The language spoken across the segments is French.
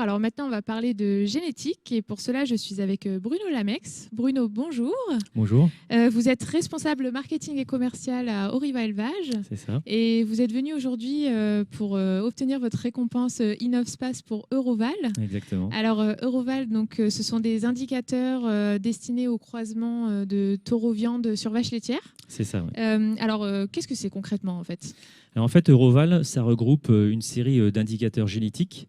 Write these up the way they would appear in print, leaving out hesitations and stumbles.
Alors maintenant, on va parler de génétique et pour cela, je suis avec Bruno Lamex. Bruno, bonjour. Bonjour. Vous êtes responsable marketing et commercial à Oriva Élevage. C'est ça. Et vous êtes venu aujourd'hui pour obtenir votre récompense InnovSpace pour Euroval. Exactement. Alors Euroval, donc, ce sont des indicateurs destinés au croisement de taureaux viande sur vaches laitières. C'est ça, ouais. Alors, qu'est-ce que c'est concrètement en fait ? Alors, en fait, Euroval, ça regroupe une série d'indicateurs génétiques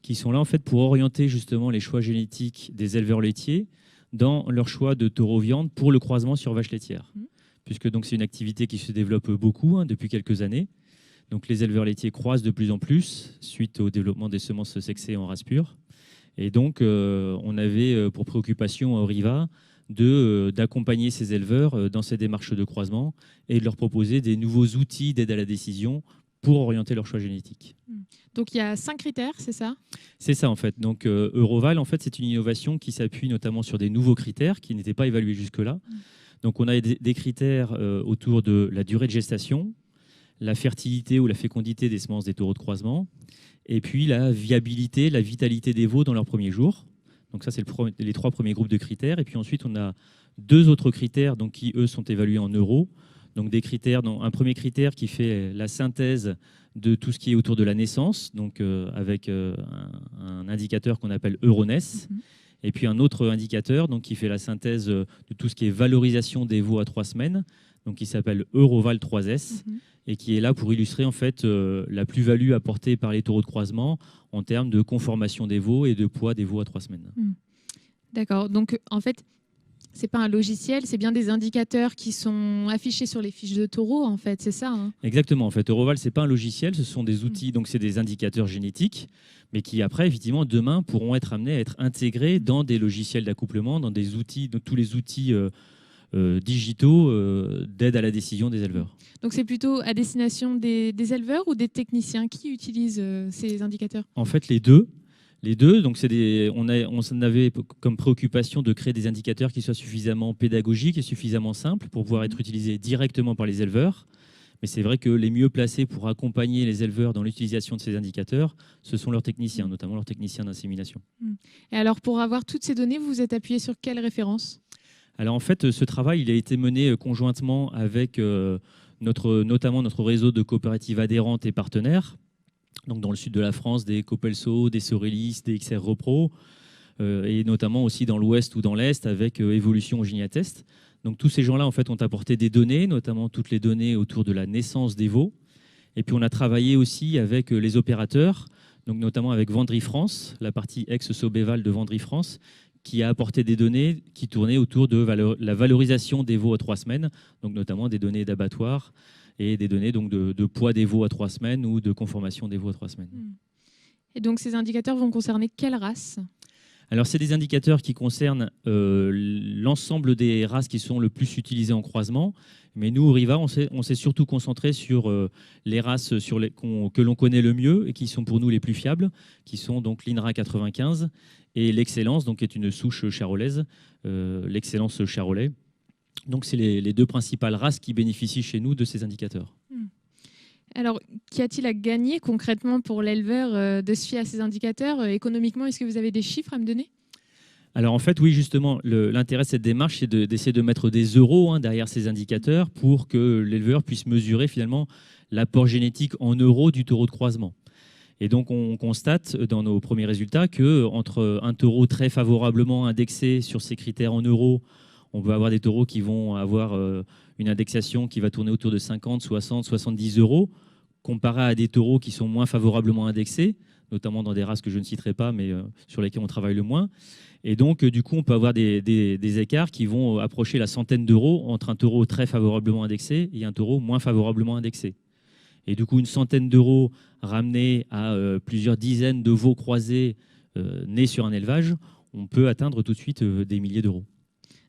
qui sont là en fait pour orienter justement les choix génétiques des éleveurs laitiers dans leur choix de taureaux viande pour le croisement sur vaches laitières. Puisque donc c'est une activité qui se développe beaucoup depuis quelques années. Donc les éleveurs laitiers croisent de plus en plus suite au développement des semences sexées en race pure. Et donc on avait pour préoccupation à Oriva d'accompagner ces éleveurs dans ces démarches de croisement et de leur proposer des nouveaux outils d'aide à la décision pour orienter leur choix génétique. Donc il y a 5 critères, c'est ça ? C'est ça en fait. Donc Euroval, en fait, c'est une innovation qui s'appuie notamment sur des nouveaux critères qui n'étaient pas évalués jusque-là. Donc on a des critères autour de la durée de gestation, la fertilité ou la fécondité des semences des taureaux de croisement, et puis la viabilité, la vitalité des veaux dans leurs premiers jours. Donc ça, c'est les 3 premiers groupes de critères. Et puis ensuite, on a 2 autres critères donc, qui, eux, sont évalués en euros. Donc des critères, un premier critère qui fait la synthèse de tout ce qui est autour de la naissance, donc avec un indicateur qu'on appelle Euroness. Et puis un autre indicateur donc, qui fait la synthèse de tout ce qui est valorisation des veaux à 3 semaines, donc qui s'appelle Euroval 3S, et qui est là pour illustrer en fait la plus-value apportée par les taureaux de croisement en termes de conformation des veaux et de poids des veaux à 3 semaines. D'accord. Donc en fait, c'est pas un logiciel, c'est bien des indicateurs qui sont affichés sur les fiches de taureaux, en fait, c'est ça hein ? Exactement. En fait, Euroval, c'est pas un logiciel, ce sont des outils, donc c'est des indicateurs génétiques, mais qui après, effectivement, demain pourront être amenés à être intégrés dans des logiciels d'accouplement, dans des outils, dans tous les outils digitaux d'aide à la décision des éleveurs. Donc c'est plutôt à destination des éleveurs ou des techniciens qui utilisent ces indicateurs ? En fait, les deux. Les deux, donc on s'en avait comme préoccupation de créer des indicateurs qui soient suffisamment pédagogiques et suffisamment simples pour pouvoir être utilisés directement par les éleveurs. Mais c'est vrai que les mieux placés pour accompagner les éleveurs dans l'utilisation de ces indicateurs, ce sont leurs techniciens, notamment leurs techniciens d'insémination. Et alors, pour avoir toutes ces données, vous êtes appuyé sur quelle référence ? Alors en fait, ce travail il a été mené conjointement avec notamment notre réseau de coopératives adhérentes et partenaires. Donc dans le sud de la France, des Copelso, des Sorelis, des XR Repro, et notamment aussi dans l'ouest ou dans l'est avec Evolution Giniatest. Donc tous ces gens-là en fait, ont apporté des données, notamment toutes les données autour de la naissance des veaux. Et puis on a travaillé aussi avec les opérateurs, donc notamment avec Vendry France, la partie ex-Sobeval de Vendry France, qui a apporté des données qui tournaient autour de la valorisation des veaux à 3 semaines, donc notamment des données d'abattoir et des données donc de poids des veaux à 3 semaines ou de conformation des veaux à 3 semaines. Et donc ces indicateurs vont concerner quelle race ? Alors c'est des indicateurs qui concernent l'ensemble des races qui sont le plus utilisées en croisement, mais nous, Oriva, on s'est surtout concentré sur les races que l'on connaît le mieux et qui sont pour nous les plus fiables, qui sont donc l'INRA 95 et l'Excellence, donc qui est une souche charolaise, l'Excellence Charolais. Donc c'est les 2 principales races qui bénéficient chez nous de ces indicateurs. Alors, qu'y a-t-il à gagner concrètement pour l'éleveur de se fier à ces indicateurs ? Économiquement, est-ce que vous avez des chiffres à me donner ? Alors en fait, oui, justement, l'intérêt de cette démarche, c'est d'essayer de mettre des euros derrière ces indicateurs pour que l'éleveur puisse mesurer finalement l'apport génétique en euros du taureau de croisement. Et donc on constate dans nos premiers résultats qu'entre un taureau très favorablement indexé sur ces critères en euros, on peut avoir des taureaux qui vont avoir une indexation qui va tourner autour de 50, 60, 70 euros, comparé à des taureaux qui sont moins favorablement indexés, notamment dans des races que je ne citerai pas, mais sur lesquelles on travaille le moins. Et donc, du coup, on peut avoir des écarts qui vont approcher la centaine d'euros entre un taureau très favorablement indexé et un taureau moins favorablement indexé. Et du coup, une centaine d'euros ramenés à plusieurs dizaines de veaux croisés nés sur un élevage, on peut atteindre tout de suite des milliers d'euros.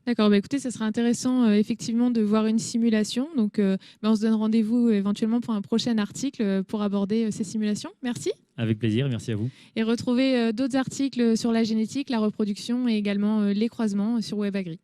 D'accord, écoutez, ça sera intéressant effectivement de voir une simulation. Donc, on se donne rendez-vous éventuellement pour un prochain article pour aborder ces simulations. Merci. Avec plaisir, merci à vous. Et retrouvez d'autres articles sur la génétique, la reproduction et également les croisements sur WebAgri.